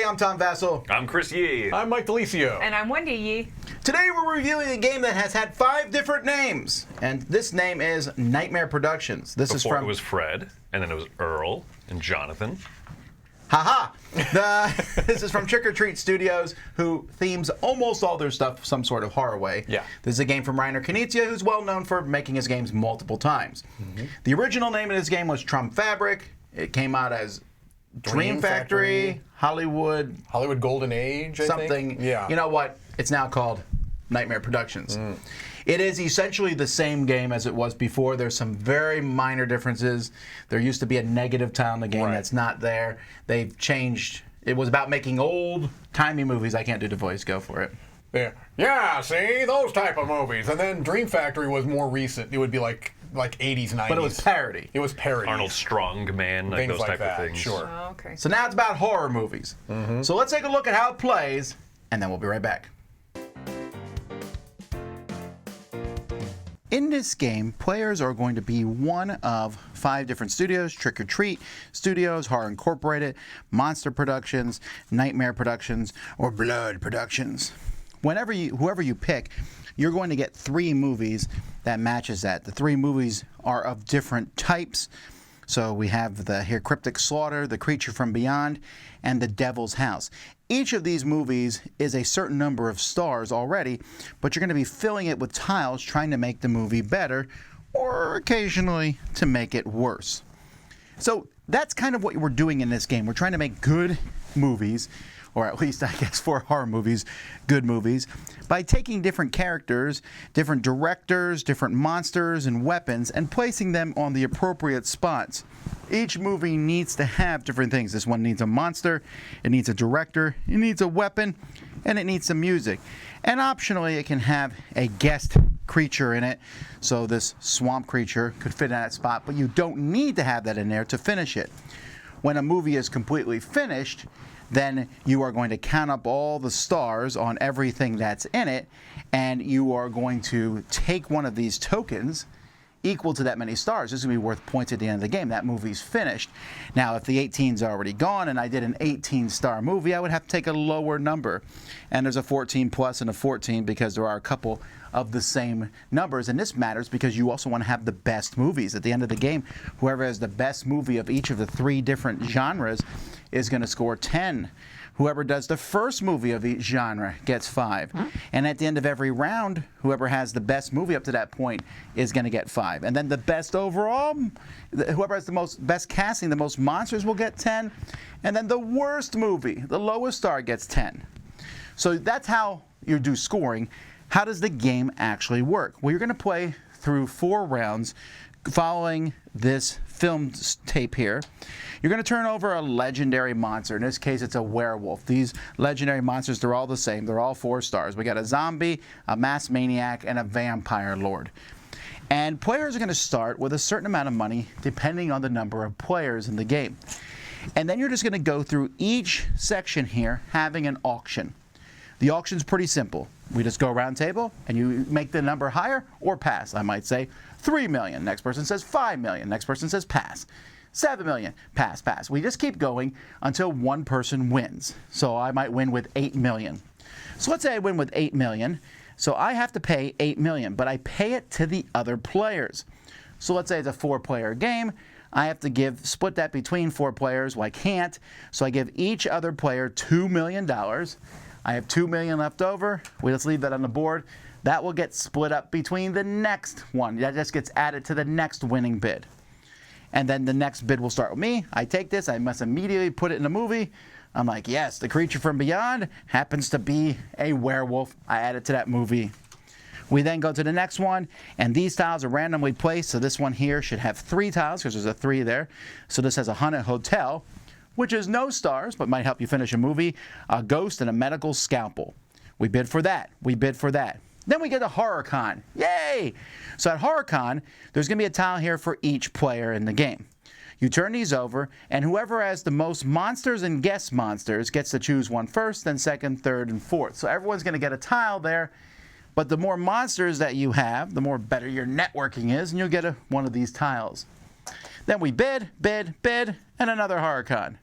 everybody. I'm Tom Vasel. I'm Chris Yi. I'm Mike DiLisio. And I'm Wendy Yi. Today we're reviewing a game that has had 5 different names, and this name is Nightmare Productions. This is Before from it was Fred, and then it was Earl and Jonathan. This is from Trick or Treat Studios, who themes almost all their stuff some sort of horror way. Yeah. This is a game from Knizia, who's well known for making his games multiple times. Mm-hmm. The original name of this game was Trump Fabric. It came out as Dream Factory, Hollywood Golden Age, I something. think. Yeah. You know what? It's now called Nightmare Productions. It is essentially the same game as it was before. There's some very minor differences. There used to be a negative tile in the game that's not there. They've changed. It was about making old-timey movies. I can't do the voice. Go for it. Yeah, see? Those type of movies. And then Dream Factory was more recent. It would be like 80s, 90s. But it was parody. It was parody. Arnold Strongman, like those type of things. Sure. Oh, okay. So now it's about horror movies. So let's take a look at how it plays, and then we'll be right back. In this game, players are going to be one of 5 different studios: Trick or Treat Studios, Horror Incorporated, Monster Productions, Nightmare Productions, or Blood Productions. Whoever you pick, you're going to get 3 movies that matches that. The 3 movies are of different types. So we have here Cryptic Slaughter, The Creature from Beyond, and The Devil's House. Each of these movies is a certain number of stars already, but you're going to be filling it with tiles trying to make the movie better, or occasionally to make it worse. So that's kind of what we're doing in this game. We're trying to make good movies, or at least, I guess, for horror movies, good movies, by taking different characters, different directors, different monsters and weapons, and placing them on the appropriate spots. Each movie needs to have different things. This one needs a monster, it needs a director, it needs a weapon, and it needs some music. And optionally, it can have a guest creature in it, so this swamp creature could fit in that spot, but you don't need to have that in there to finish it. When a movie is completely finished, then you are going to count up all the stars on everything that's in it, and you are going to take one of these tokens equal to that many stars. This is going to be worth points at the end of the game. That movie's finished. Now, if the 18's already gone and I did an 18-star movie, I would have to take a lower number. And there's a 14 plus and a 14 because there are a couple of the same numbers. And this matters because you also want to have the best movies. At the end of the game, whoever has the best movie of each of the 3 different genres is going to score 10. Whoever does the first movie of each genre gets 5. And at the end of every round, whoever has the best movie up to that point is going to get 5. And then the best overall, whoever has the best casting, the most monsters will get 10. And then the worst movie, the lowest star, gets 10. So that's how you do scoring. How does the game actually work? Well, you're going to play through 4 rounds following this film tape here. You're going to turn over a legendary monster. In this case, it's a werewolf. These legendary monsters, they're all the same. They're all 4 stars. We got a zombie, a masked maniac, and a vampire lord. And players are going to start with a certain amount of money depending on the number of players in the game. And then you're just going to go through each section here having an auction. The auction's pretty simple. We just go around table and you make the number higher or pass. I might say 3 million. Next person says 5 million. Next person says pass. 7 million. Pass, pass. We just keep going until one person wins. So I might win with 8 million. So let's say I win with 8 million. So I have to pay 8 million, but I pay it to the other players. So let's say it's a 4-player game. I have to split that between 4 players. Well, I can't. So I give each other player $2 million. I have 2 million left over. Let's leave that on the board. That will get split up between the next one. That just gets added to the next winning bid. And then the next bid will start with me. I take this. I must immediately put it in the movie. I'm like, yes, the creature from beyond happens to be a werewolf. I add it to that movie. We then go to the next one, and these tiles are randomly placed. So this one here should have 3 tiles because there's a 3 there. So this has a haunted hotel, which is no stars, but might help you finish a movie, a ghost, and a medical scalpel. We bid for that. We bid for that. Then we get to HorrorCon. Yay! So at HorrorCon, there's going to be a tile here for each player in the game. You turn these over, and whoever has the most monsters and guest monsters gets to choose one first, then second, third, and fourth. So everyone's going to get a tile there, but the more monsters that you have, the more better your networking is, and you'll get one of these tiles. Then we bid, and another HorrorCon.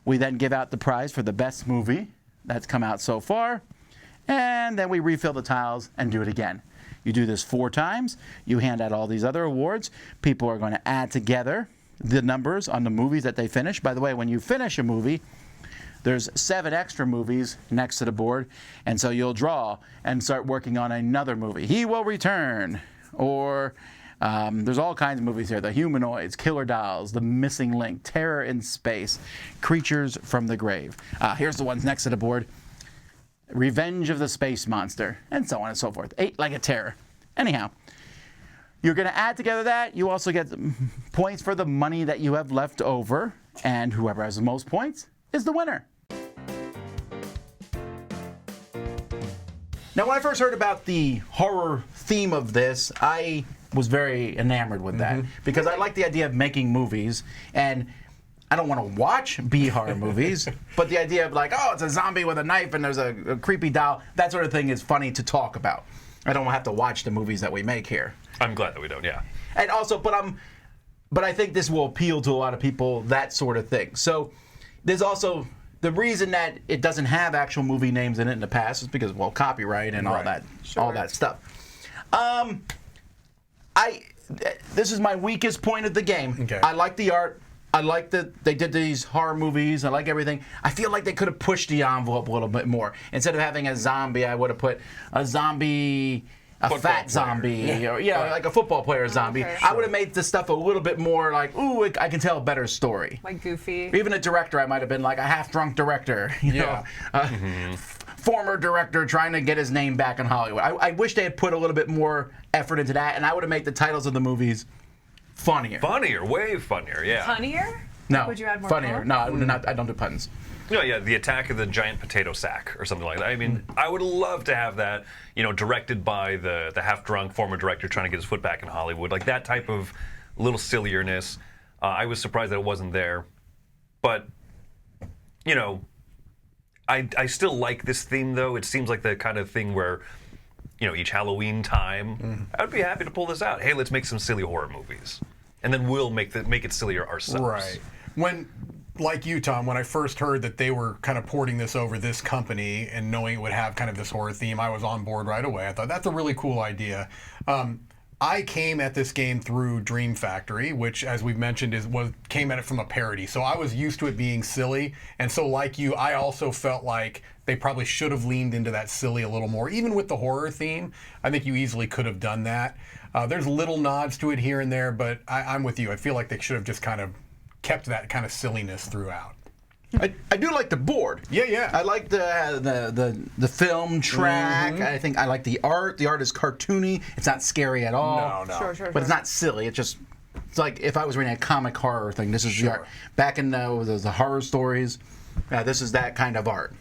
We then give out the prize for the best movie that's come out so far, and then we refill the tiles and do it again. You do this 4 times. You hand out all these other awards. People are going to add together the numbers on the movies that they finish. By the way, when you finish a movie, there's 7 extra movies next to the board, and so you'll draw and start working on another movie. He Will Return, or there's all kinds of movies here. The Humanoids, Killer Dolls, The Missing Link, Terror in Space, Creatures from the Grave. Here's the ones next to the board. Revenge of the Space Monster, and so on and so forth. 8-Legged Terror. Anyhow, you're going to add together that. You also get points for the money that you have left over, and whoever has the most points is the winner. Now, when I first heard about the horror theme of this, I was very enamored with that because I like the idea of making movies, and I don't want to watch B-horror movies, but the idea of like, oh, it's a zombie with a knife and there's a creepy doll, that sort of thing is funny to talk about. I don't have to watch the movies that we make here. I'm glad that we don't, yeah. And also, but I think this will appeal to a lot of people, that sort of thing. So there's also the reason that it doesn't have actual movie names in it in the past is because, well, copyright and all that, all that stuff. This is my weakest point of the game. Okay. I like the art. I like that they did these horror movies. I like everything. I feel like they could have pushed the envelope a little bit more. Instead of having a zombie, I would have put a zombie, a Football fat player. zombie, or like a football player zombie. Okay. I would have made the stuff a little bit more like, ooh, I can tell a better story. Like Goofy. Even a director, I might have been like a half-drunk director, you know, former director trying to get his name back in Hollywood. I wish they had put a little bit more effort into that, and I would have made the titles of the movies funnier. Funnier, way funnier, yeah. Funnier? No, Would you add more funnier. color? No, I don't do puns. No, yeah, the attack of the giant potato sack or something like that. I mean, I would love to have that, directed by the half-drunk former director trying to get his foot back in Hollywood. Like that type of little sillierness. I was surprised that it wasn't there. But, I still like this theme, though. It seems like the kind of thing where, each Halloween time, I would be happy to pull this out. Hey, let's make some silly horror movies. And then we'll make it sillier ourselves. Right. Like you, Tom, when I first heard that they were kind of porting this over this company and knowing it would have kind of this horror theme, I was on board right away. I thought that's a really cool idea. I came at this game through Dream Factory, which, as we've mentioned, came at it from a parody. So I was used to it being silly, and so like you, I also felt like they probably should have leaned into that silly a little more. Even with the horror theme, I think you easily could have done that. There's little nods to it here and there, but I'm with you. I feel like they should have just kind of kept that kind of silliness throughout. I do like the board. Yeah. I like the film track. I think I like the art. The art is cartoony. It's not scary at all. No. Sure. But it's not silly. It's like if I was reading a comic horror thing. This is the art. Back in the horror stories, this is that kind of art.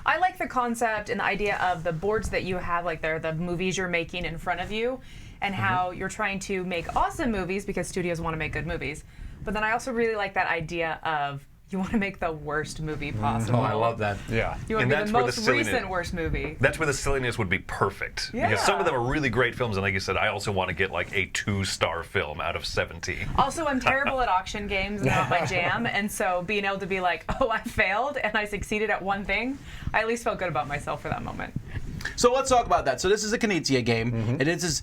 I like the concept and the idea of the boards that you have, like they're the movies you're making in front of you, and how you're trying to make awesome movies because studios want to make good movies. But then I also really like that idea of you want to make the worst movie possible. Oh, I love that. Yeah. You want And to be that's the where the most silliness- recent worst movie. That's where the silliness would be perfect. Yeah. Because some of them are really great films, and like you said, I also want to get like a 2-star film out of 17. Also, I'm terrible at auction games, not my jam, and so being able to be like, oh, I failed and I succeeded at one thing, I at least felt good about myself for that moment. So let's talk about that. So this is a Knizia game. It is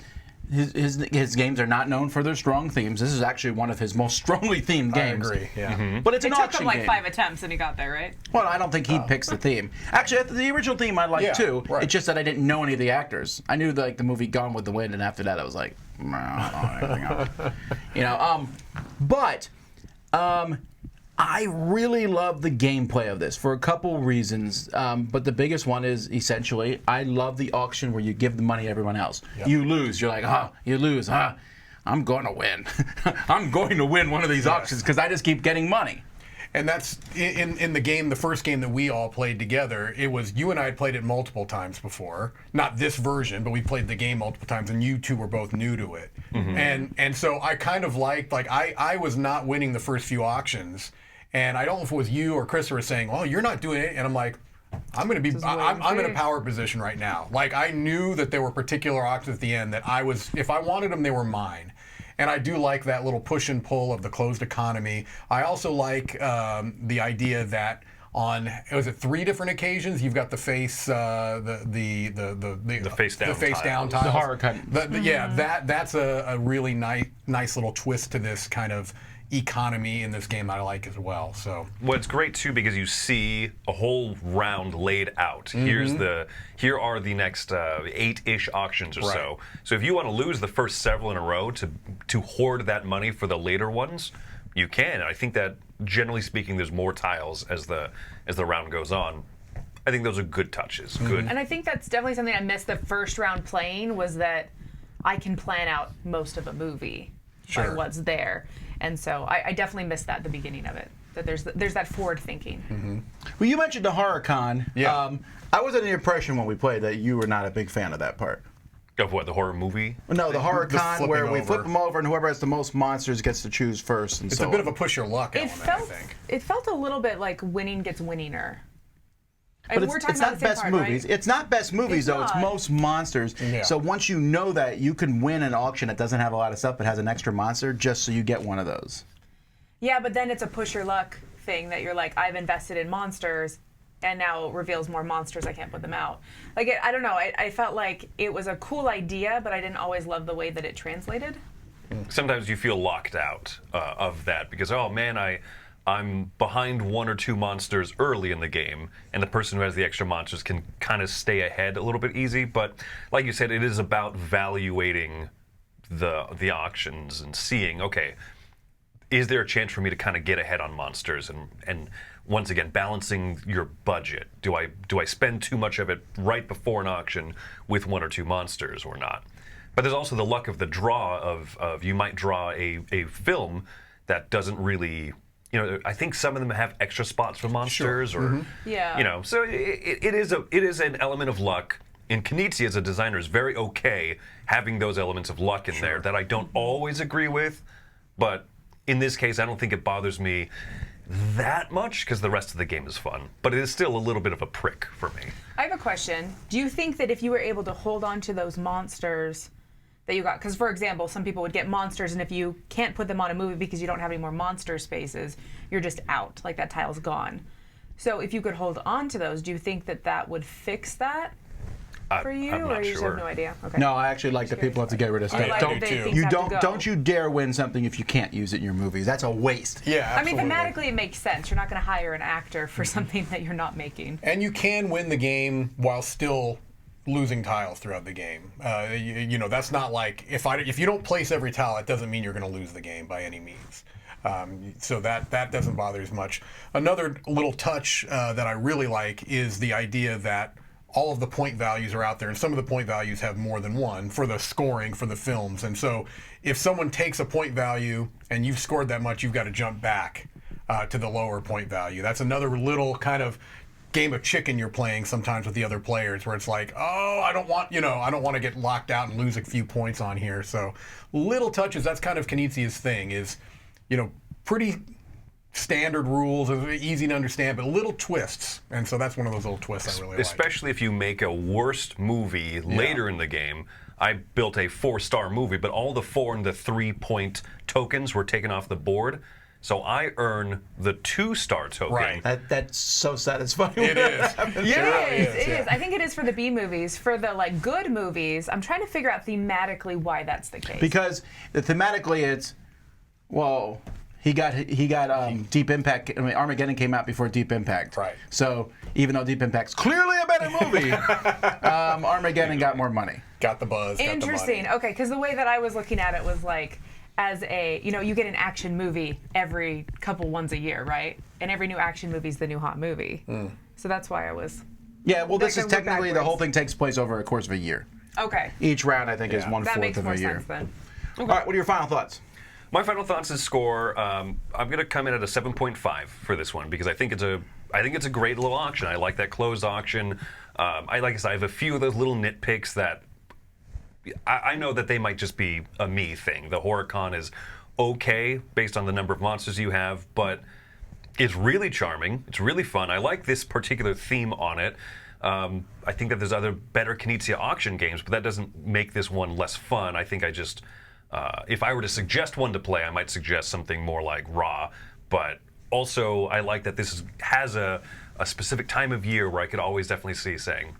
his games are not known for their strong themes. This is actually one of his most strongly themed games. I agree, yeah. But it's It an took auction him like game. 5 attempts and he got there, right? Well, I don't think he picks the theme. Actually, the original theme I liked too. Right. It's just that I didn't know any of the actors. I knew the movie Gone with the Wind, and after that I was like, I don't know anything else. But I really love the gameplay of this for a couple reasons. But the biggest one is essentially I love the auction where you give the money to everyone else. Yep. You lose. You're like, you lose. I'm going to win. I'm going to win one of these auctions because I just keep getting money. And that's in the game, the first game that we all played together. It was you and I had played it multiple times before. Not this version, but we played the game multiple times, and you two were both new to it. And so I kind of liked I was not winning the first few auctions, and I don't know if it was you or Chris who were saying, "Well, you're not doing it," and I'm like, I'm going to be. I'm in a power position right now. Like I knew that there were particular auctions at the end that if I wanted them, they were mine. and I do like that little push and pull of the closed economy. I also like the idea that on, was it 3 different occasions? You've got the face, the face down tiles. The horror cut. Yeah, that's a really nice little twist to this kind of economy in this game I like as well. So what's great too, because you see a whole round laid out. Here are the next 8-ish auctions or so. So if you want to lose the first several in a row to hoard that money for the later ones, you can. I think that generally speaking, there's more tiles as the round goes on. I think those are good touches. Good. And I think that's definitely something I missed the first round playing, was that I can plan out most of a movie by what's there. And so I definitely missed that at the beginning of it. That there's that forward thinking. Well, you mentioned the horror con. Yeah. I was under the impression when we played that you were not a big fan of that part. Of what, the horror movie? No, the horror The con where we flipping flip over. them over and whoever has the most monsters gets to choose first. And it's so a bit of a push your luck It element, I felt think. it felt a little bit like winning gets winninger. But We're it's talking not about the same best part, movies. right? It's not best movies, It's though. It's not. most monsters. Yeah. So once you know that, you can win an auction that doesn't have a lot of stuff but has an extra monster just so you get one of those. Yeah, but then it's a push your luck thing that you're like, I've invested in monsters, and now it reveals more monsters. I can't put them out. Like, I don't know. I felt like it was a cool idea, but I didn't always love the way that it translated. Sometimes you feel locked out of that because, oh man, I'm behind 1 or 2 monsters early in the game, and the person who has the extra monsters can kind of stay ahead a little bit easy. But like you said, it is about evaluating the auctions and seeing, okay, is there a chance for me to kind of get ahead on monsters, and once again balancing your budget. Do I spend too much of it right before an auction with 1 or 2 monsters or not? But there's also the luck of the draw of you might draw a film that doesn't really, I think some of them have extra spots for monsters or Yeah. so it is an element of luck. And Knizia as a designer is very okay having those elements of luck in there that I don't always agree with, but in this case I don't think it bothers me that much because the rest of the game is fun, but it is still a little bit of a prick for me. I have a question. Do you think that if you were able to hold on to those monsters that you got, because for example, some people would get monsters, and if you can't put them on a movie because you don't have any more monster spaces, you're just out, like that tile's gone. So if you could hold on to those, do you think that that would fix that for you, I'm not or you just sure. have no idea? Okay. No, I actually like that people have to get rid of stuff. like don't- that too. things You have to go. don't you dare win something if you can't use it in your movies. That's a waste. Yeah, I mean, absolutely. thematically, it makes sense. You're not going to hire an actor for something that you're not making. And you can win the game while still losing tiles throughout the game. That's not like if you don't place every tile, it doesn't mean you're going to lose the game by any means. So that doesn't bother as much. Another little touch that I really like is the idea that all of the point values are out there, and some of the point values have more than one for the scoring for the films. And so if someone takes a point value and you've scored that much, you've got to jump back to the lower point value. That's another little kind of game of chicken you're playing sometimes with the other players, where it's like, oh, I don't want to get locked out and lose a few points on here. So little touches. That's kind of Knizia's thing, is pretty standard rules, easy to understand, but little twists. And so that's one of those little twists I really like. Especially if you make a worst movie later in the game. I built a 4-star movie, but all the 4 and the 3-point tokens were taken off the board. So I earn the 2-star token. Right. That's so satisfying. It is. It is. I think it is for the B movies. For the good movies, I'm trying to figure out thematically why that's the case. Because thematically it's, he got Deep Impact. I mean, Armageddon came out before Deep Impact. Right. So even though Deep Impact's clearly a better movie, Armageddon got more money. Got the buzz. Interesting. Got the money. Okay, because the way that I was looking at it was like, as a, you get an action movie every couple ones a year, right? And every new action movie is the new hot movie. So that's why I was. Yeah, well, this They is can work technically the backwards. whole thing takes place over a course of a year. Okay. Each round, I think, is Yeah. 1/4 That makes of more a year. sense then. All right, what are your final thoughts? My final thoughts is score. I'm going to come in at a 7.5 for this one because I think it's a great little auction. I like that closed auction. I have a few of those little nitpicks that I know that they might just be a me thing. The horror con is okay based on the number of monsters you have, but it's really charming. It's really fun. I like this particular theme on it. I think that there's other better Knizia auction games, but that doesn't make this one less fun. I think I just If I were to suggest one to play, I might suggest something more like Raw. But also, I like that this has a specific time of year where I could always definitely see saying,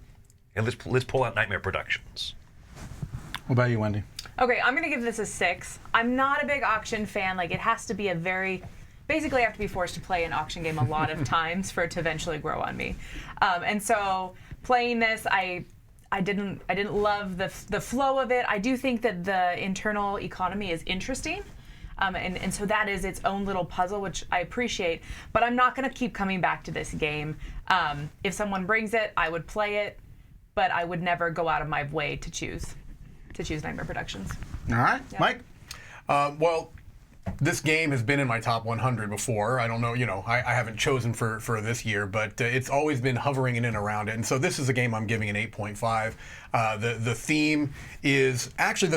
hey, let's pull out Nightmare Productions. What about you, Wendy? Okay, I'm gonna give this a 6. I'm not a big auction fan. Like, it has to be basically I have to be forced to play an auction game a lot of times for it to eventually grow on me. And so playing this, I didn't love the flow of it. I do think that the internal economy is interesting. And so that is its own little puzzle, which I appreciate. But I'm not going to keep coming back to this game. If someone brings it, I would play it, but I would never go out of my way to choose Nightmare Productions. All right, Yeah. Mike? Well, this game has been in my top 100 before. I don't know, I haven't chosen for this year, but it's always been hovering in and around it. And so this is a game I'm giving an 8.5. The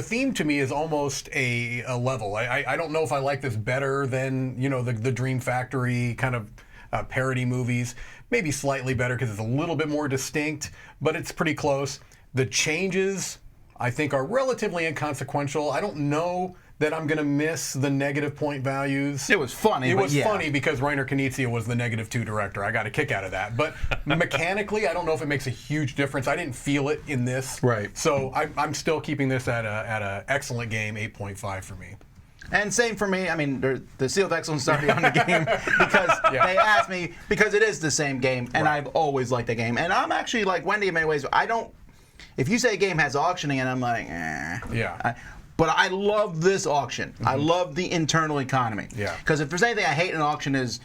theme to me is almost a level. I don't know if I like this better than, the Dream Factory kind of parody movies. Maybe slightly better because it's a little bit more distinct, but it's pretty close. The changes, I think, are relatively inconsequential. I don't know that I'm going to miss the negative point values. It was funny. It was yeah. funny because Rainer Knizia was the -2 director. I got a kick out of that. But mechanically, I don't know if it makes a huge difference. I didn't feel it in this. Right. So I'm still keeping this at a excellent game, 8.5 for me. And same for me. I mean, the seal of excellence is already on the game because they asked me, because it is the same game, and I've always liked the game. And I'm actually like Wendy in many ways. If you say a game has auctioning, and I'm like, eh. Yeah. But I love this auction. I love the internal economy. Yeah. Because if there's anything I hate in an auction is,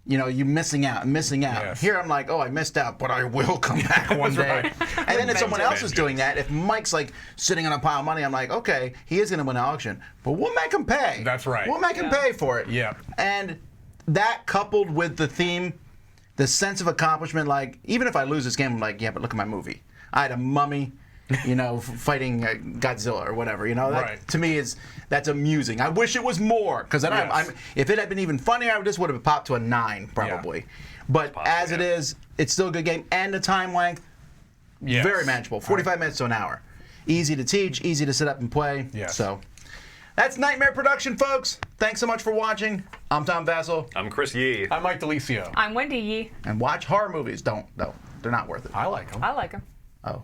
you missing out. Yes. Here I'm like, oh, I missed out, but I will come back one day. And then if someone else is doing that, if Mike's like sitting on a pile of money, I'm like, okay, he is going to win an auction, but we'll make him pay. That's right. We'll make him pay for it. Yeah. And that coupled with the theme, the sense of accomplishment, like, even if I lose this game, I'm like, yeah, but look at my movie. I had a mummy. Fighting Godzilla or whatever. That, to me, that's amusing. I wish it was more, because then if it had been even funnier, this would have popped to a 9 probably. Yeah. But as it is, it's still a good game, and the time length, very manageable. 45 minutes to an hour, easy to teach, easy to sit up and play. Yes. So that's Nightmare Production, folks. Thanks so much for watching. I'm Tom Vasel. I'm Chris Yi. I'm Mike DiLisio. I'm Wendy Yi. And watch horror movies. Don't. They're not worth it. I like them. I like them. Oh.